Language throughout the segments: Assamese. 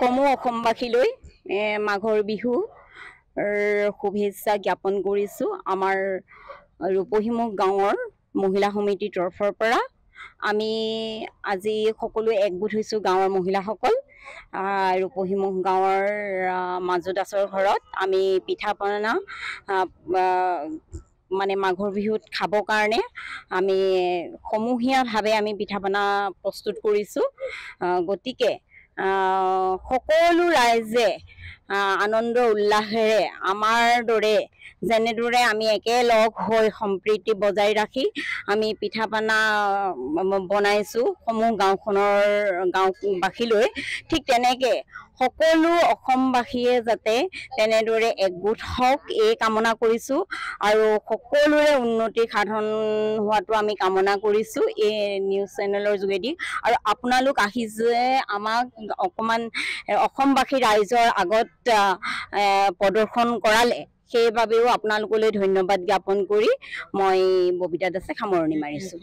সমূহ অসমবাসীলৈ মাঘৰ বিহু শুভেচ্ছা জ্ঞাপন কৰিছোঁ। আমাৰ ৰূপহীমুখ গাঁৱৰ মহিলা সমিতিৰ তৰফৰ পৰা আমি আজি সকলো একগোট হৈছোঁ। গাঁৱৰ মহিলাসকল ৰূপহীমুখ গাঁৱৰ মাজু দাসৰ ঘৰত আমি পিঠা পনা মানে মাঘৰ বিহুত খাবৰ কাৰণে আমি সমূহীয়াভাৱে আমি পিঠা পনা প্ৰস্তুত কৰিছোঁ। গতিকে সকলো ৰাইজে আনন্দ উল্লাসেৰে আমাৰ দৰে যেনেদৰে আমি একেলগ হৈ সম্প্ৰীতি বজাই ৰাখি আমি পিঠা পনা বনাইছোঁ সমূহ গাঁওবাসীলৈ, ঠিক তেনেকৈ সকলো অসমবাসীয়ে যাতে তেনেদৰে একগোট হওক এই কামনা কৰিছোঁ আৰু সকলোৰে উন্নতি সাধন হোৱাটো আমি কামনা কৰিছোঁ এই নিউজ চেনেলৰ যোগেদি। আৰু আপোনালোক আহি যে আমাক অকণমান অসমবাসী ৰাইজৰ আগত প্ৰদৰ্শন কৰালে, সেইবাবেও আপোনালোকলৈ ধন্যবাদ জ্ঞাপন কৰি মই ববিতা দাসে সামৰণি মাৰিছোঁ।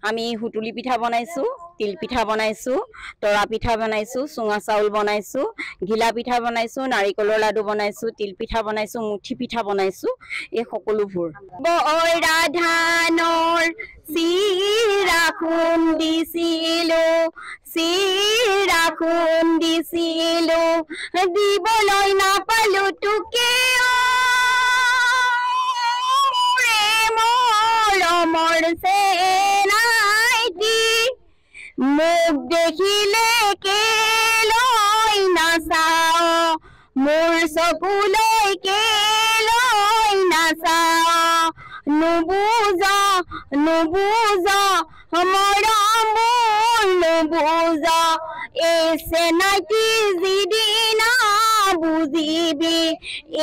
আমি সুতুলি পিঠা বনাইছোঁ, তিল পিঠা বনাইছোঁ, তৰা পিঠা বনাইছোঁ, চুঙা চাউল বনাইছোঁ, ঘিলা পিঠা বনাইছোঁ, নাৰিকলৰ লাডু বনাইছোঁ, তিল পিঠা বনাইছোঁ, মুঠি পিঠা বনাইছোঁ। এই সকলোবোৰ বৰা ধানৰ চিৰা খুন্দিছিলোঁ, চিৰা খুন্দিছিলোঁ, দিবলৈ নাপালোঁ তোকে মৰমৰ চেনাইটি, মোক দেখিলে কেলৈ নাচাও, মোৰ চকুলৈ কেলৈ নাচাও, নুবুজা নুবুজা মৰম নুবুজা, এই চেনাইটি যিদিনা বুজিবি,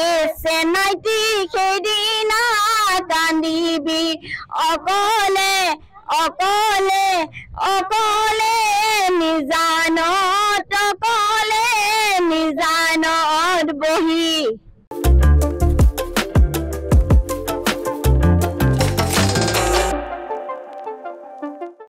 এই চেনাইটি সেইদিনা কান্দিবি, অকলে অকলে অকলে নিজানত, অকলে নিজানত বহি।